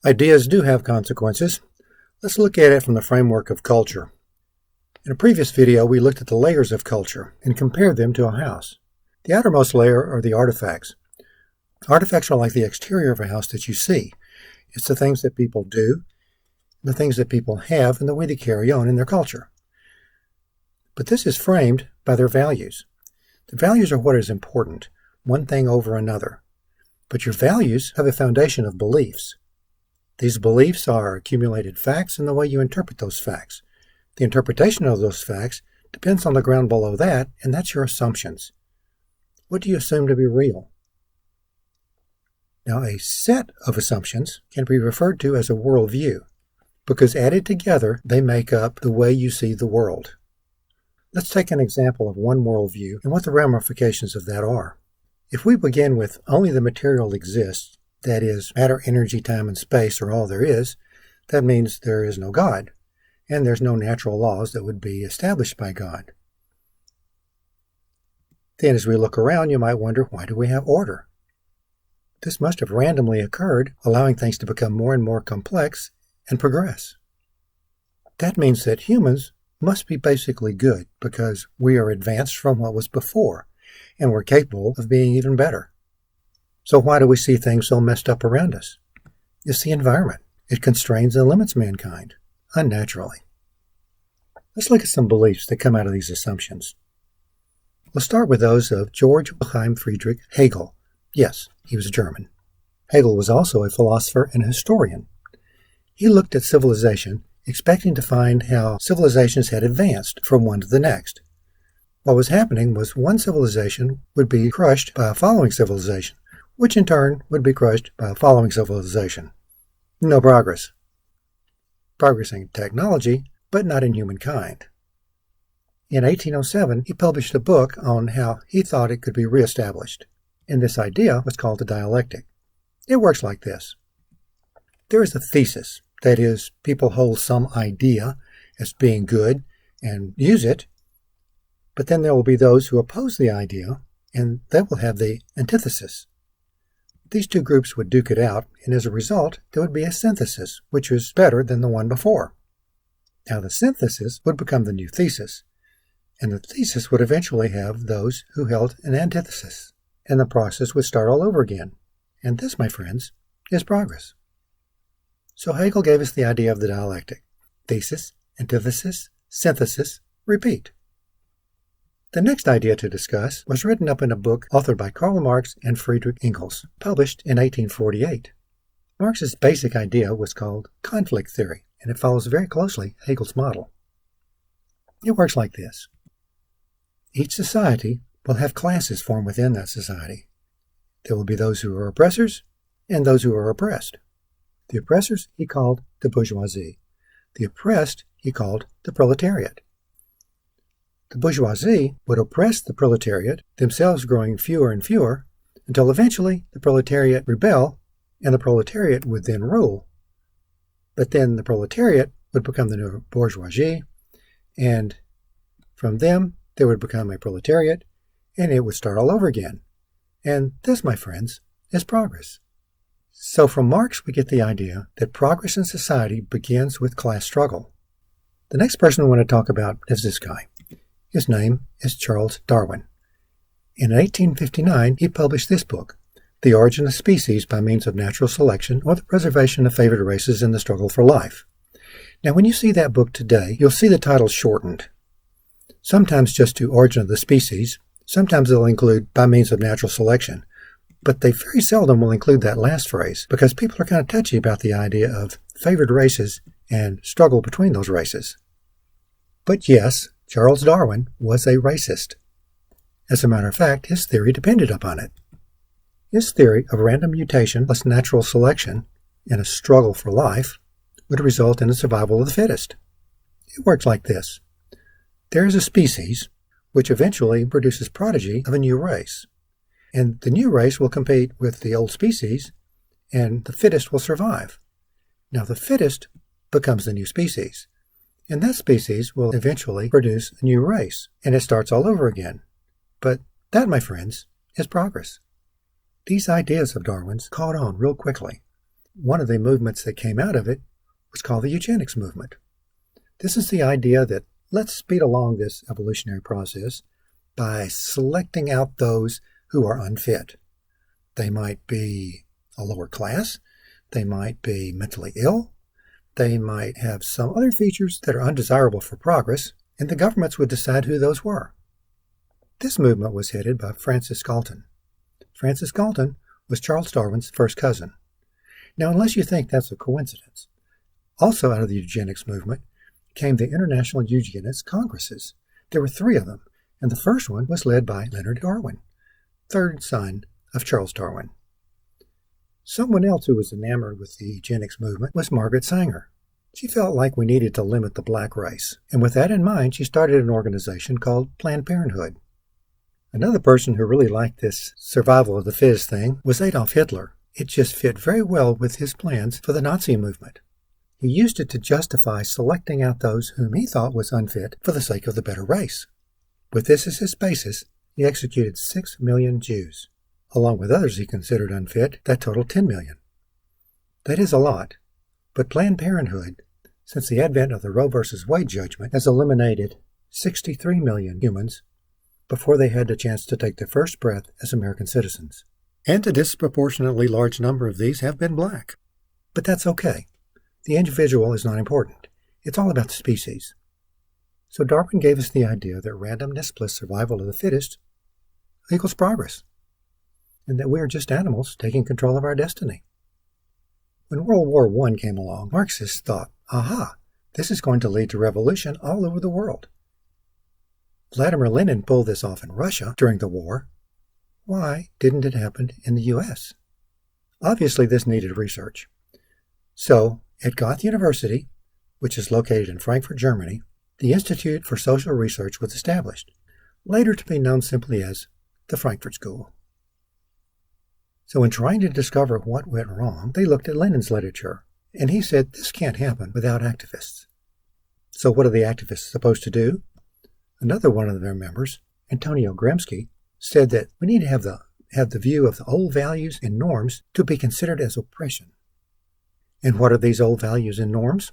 Ideas do have consequences. Let's look at it from the framework of culture. In a previous video, we looked at the layers of culture and compared them to a house. The outermost layer are the artifacts. Artifacts are like the exterior of a house that you see. It's the things that people do, the things that people have, and the way they carry on in their culture. But this is framed by their values. The values are what is important, one thing over another. But your values have a foundation of beliefs. These beliefs are accumulated facts and the way you interpret those facts. The interpretation of those facts depends on the ground below that, and that's your assumptions. What do you assume to be real? Now, a set of assumptions can be referred to as a worldview, because added together, they make up the way you see the world. Let's take an example of one worldview and what the ramifications of that are. If we begin with only the material exists, that is, matter, energy, time, and space are all there is, that means there is no God, and there's no natural laws that would be established by God. Then as we look around, you might wonder, why do we have order? This must have randomly occurred, allowing things to become more and more complex and progress. That means that humans must be basically good because we are advanced from what was before, and we're capable of being even better. So why do we see things so messed up around us? It's the environment. It constrains and limits mankind, unnaturally. Let's look at some beliefs that come out of these assumptions. We'll start with those of Georg Wilhelm Friedrich Hegel. Yes, he was German. Hegel was also a philosopher and a historian. He looked at civilization, expecting to find how civilizations had advanced from one to the next. What was happening was one civilization would be crushed by a following civilization, which in turn would be crushed by a following civilization. No progress. Progress in technology, but not in humankind. In 1807, he published a book on how he thought it could be reestablished, and this idea was called the dialectic. It works like this. There is a thesis, that is, people hold some idea as being good and use it, but then there will be those who oppose the idea, and they will have the antithesis. These two groups would duke it out, and as a result, there would be a synthesis, which was better than the one before. Now the synthesis would become the new thesis, and the thesis would eventually have those who held an antithesis, and the process would start all over again. And this, my friends, is progress. So Hegel gave us the idea of the dialectic. Thesis, antithesis, synthesis, repeat. The next idea to discuss was written up in a book authored by Karl Marx and Friedrich Engels, published in 1848. Marx's basic idea was called conflict theory, and it follows very closely Hegel's model. It works like this. Each society will have classes formed within that society. There will be those who are oppressors and those who are oppressed. The oppressors he called the bourgeoisie. The oppressed he called the proletariat. The bourgeoisie would oppress the proletariat, themselves growing fewer and fewer, until eventually the proletariat rebel, and the proletariat would then rule. But then the proletariat would become the new bourgeoisie, and from them there would become a proletariat, and it would start all over again. And this, my friends, is progress. So from Marx we get the idea that progress in society begins with class struggle. The next person we want to talk about is this guy. His name is Charles Darwin. In 1859, he published this book, The Origin of Species by Means of Natural Selection or the Preservation of Favored Races in the Struggle for Life. Now, when you see that book today, you'll see the title shortened. Sometimes just to Origin of the Species, sometimes they'll include by means of natural selection, but they very seldom will include that last phrase because people are kind of touchy about the idea of favored races and struggle between those races. But yes, Charles Darwin was a racist. As a matter of fact, his theory depended upon it. His theory of random mutation plus natural selection in a struggle for life would result in the survival of the fittest. It works like this. There is a species which eventually produces progeny of a new race, and the new race will compete with the old species, and the fittest will survive. Now the fittest becomes the new species. And that species will eventually produce a new race, and it starts all over again. But that, my friends, is progress. These ideas of Darwin's caught on real quickly. One of the movements that came out of it was called the eugenics movement. This is the idea that let's speed along this evolutionary process by selecting out those who are unfit. They might be a lower class, they might be mentally ill, they might have some other features that are undesirable for progress, and the governments would decide who those were. This movement was headed by Francis Galton. Francis Galton was Charles Darwin's first cousin. Now, unless you think that's a coincidence, also out of the eugenics movement came the International Eugenics Congresses. There were 3 of them, and the first one was led by Leonard Darwin, third son of Charles Darwin. Someone else who was enamored with the eugenics movement was Margaret Sanger. She felt like we needed to limit the black race, and with that in mind, she started an organization called Planned Parenthood. Another person who really liked this survival of the fittest thing was Adolf Hitler. It just fit very well with his plans for the Nazi movement. He used it to justify selecting out those whom he thought was unfit for the sake of the better race. With this as his basis, he executed 6 million Jews. Along with others he considered unfit, that totaled 10 million. That is a lot, but Planned Parenthood, since the advent of the Roe v. Wade judgment, has eliminated 63 million humans before they had the chance to take their first breath as American citizens. And a disproportionately large number of these have been black. But that's okay. The individual is not important. It's all about the species. So Darwin gave us the idea that randomness plus survival of the fittest equals progress, and that we are just animals taking control of our destiny. When World War I came along, Marxists thought, aha, this is going to lead to revolution all over the world. Vladimir Lenin pulled this off in Russia during the war. Why didn't it happen in the U.S.? Obviously, this needed research. So, at Goethe University, which is located in Frankfurt, Germany, the Institute for Social Research was established, later to be known simply as the Frankfurt School. So in trying to discover what went wrong, they looked at Lenin's literature, and he said this can't happen without activists. So what are the activists supposed to do? Another one of their members, Antonio Gramsci, said that we need to have the view of the old values and norms to be considered as oppression. And what are these old values and norms?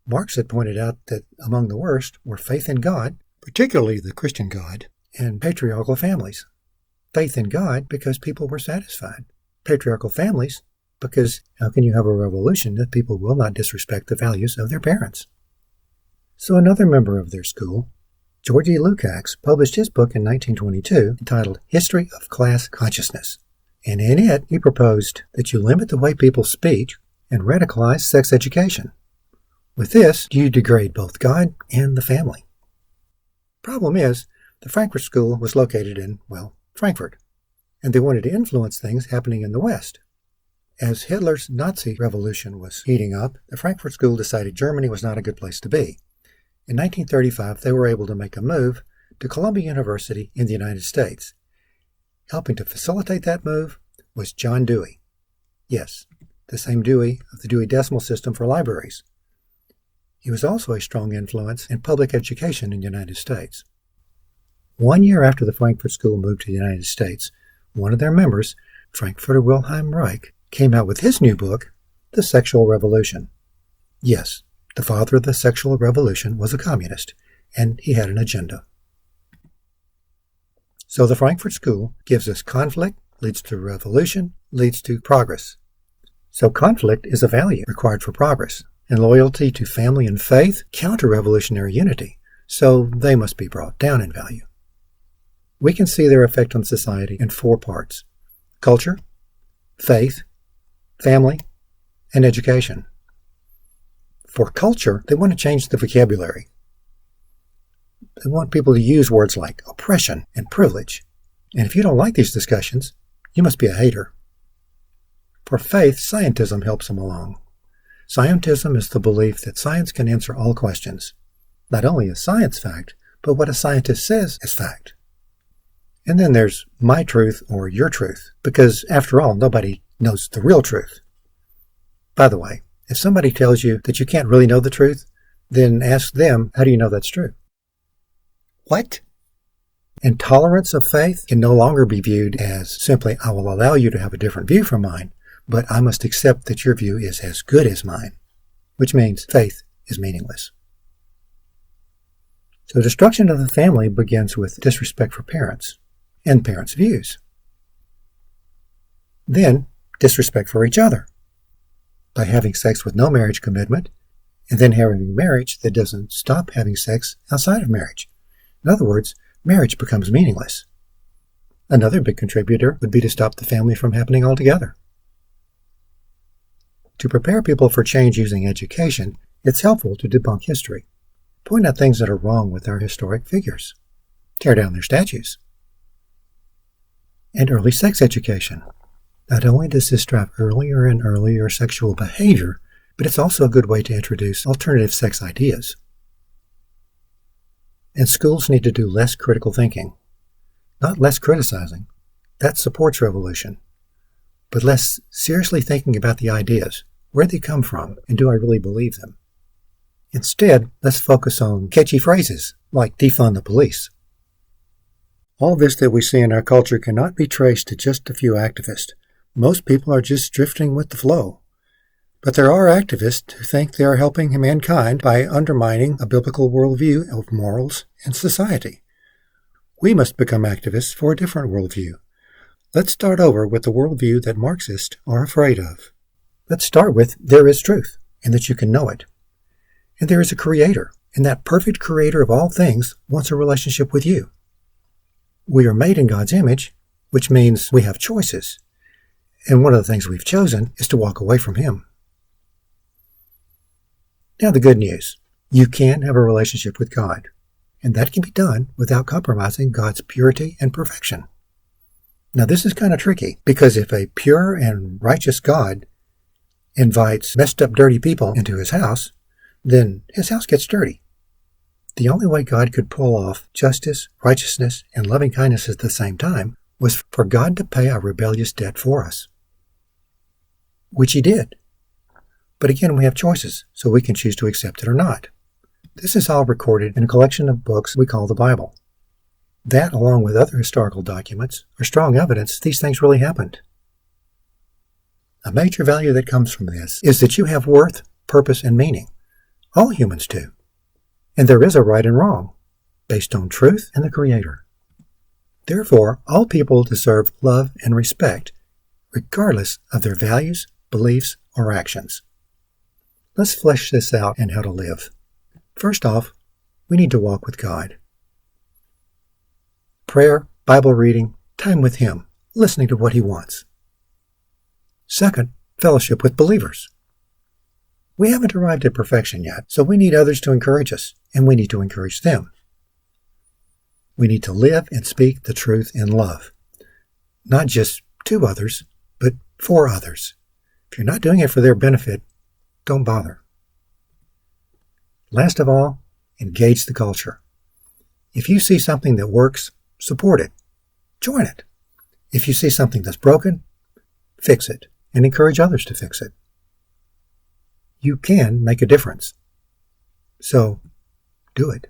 Marx had pointed out that among the worst were faith in God, particularly the Christian God, and patriarchal families. Faith in God because people were satisfied. Patriarchal families because how can you have a revolution if people will not disrespect the values of their parents? So another member of their school, Georgy Lukács, published his book in 1922 entitled History of Class Consciousness. And in it, he proposed that you limit the way people speak and radicalize sex education. With this, you degrade both God and the family. Problem is, the Frankfurt School was located in, Frankfurt, and they wanted to influence things happening in the West. As Hitler's Nazi revolution was heating up, the Frankfurt School decided Germany was not a good place to be. In 1935, they were able to make a move to Columbia University in the United States. Helping to facilitate that move was John Dewey. Yes, the same Dewey of the Dewey Decimal System for libraries. He was also a strong influence in public education in the United States. 1 year after the Frankfurt School moved to the United States, one of their members, Frankfurter Wilhelm Reich, came out with his new book, The Sexual Revolution. Yes, the father of the sexual revolution was a communist, and he had an agenda. So the Frankfurt School gives us conflict, leads to revolution, leads to progress. So conflict is a value required for progress, and loyalty to family and faith counter revolutionary unity, so they must be brought down in value. We can see their effect on society in 4 parts: culture, faith, family, and education. For culture, they want to change the vocabulary. They want people to use words like oppression and privilege. And if you don't like these discussions, you must be a hater. For faith, scientism helps them along. Scientism is the belief that science can answer all questions. Not only is science fact, but what a scientist says is fact. And then there's my truth or your truth, because after all, nobody knows the real truth. By the way, if somebody tells you that you can't really know the truth, then ask them, how do you know that's true? What? Intolerance of faith can no longer be viewed as simply, I will allow you to have a different view from mine, but I must accept that your view is as good as mine, which means faith is meaningless. So destruction of the family begins with disrespect for parents and parents' views. Then, disrespect for each other by having sex with no marriage commitment, and then having marriage that doesn't stop having sex outside of marriage. In other words, marriage becomes meaningless. Another big contributor would be to stop the family from happening altogether. To prepare people for change using education, it's helpful to debunk history, point out things that are wrong with our historic figures, tear down their statues. And early sex education. Not only does this drive earlier and earlier sexual behavior, but it's also a good way to introduce alternative sex ideas. And schools need to do less critical thinking. Not less criticizing. That supports revolution. But less seriously thinking about the ideas, where they come from, and do I really believe them? Instead, let's focus on catchy phrases like defund the police. All this that we see in our culture cannot be traced to just a few activists. Most people are just drifting with the flow. But there are activists who think they are helping mankind by undermining a biblical worldview of morals and society. We must become activists for a different worldview. Let's start over with the worldview that Marxists are afraid of. Let's start with there is truth, and that you can know it. And there is a creator, and that perfect creator of all things wants a relationship with you. We are made in God's image, which means we have choices. And one of the things we've chosen is to walk away from Him. Now the good news. You can have a relationship with God. And that can be done without compromising God's purity and perfection. Now this is kind of tricky, because if a pure and righteous God invites messed up, dirty people into His house, then His house gets dirty. The only way God could pull off justice, righteousness, and loving kindness at the same time was for God to pay our rebellious debt for us. Which He did. But again, we have choices, so we can choose to accept it or not. This is all recorded in a collection of books we call the Bible. That, along with other historical documents, are strong evidence these things really happened. A major value that comes from this is that you have worth, purpose, and meaning. All humans do. And there is a right and wrong, based on truth and the Creator. Therefore, all people deserve love and respect, regardless of their values, beliefs, or actions. Let's flesh this out and how to live. First off, we need to walk with God. Prayer, Bible reading, time with Him, listening to what He wants. Second, fellowship with believers. We haven't arrived at perfection yet, so we need others to encourage us, and we need to encourage them. We need to live and speak the truth in love. Not just to others, but for others. If you're not doing it for their benefit, don't bother. Last of all, engage the culture. If you see something that works, support it. Join it. If you see something that's broken, fix it and encourage others to fix it. You can make a difference. So, do it.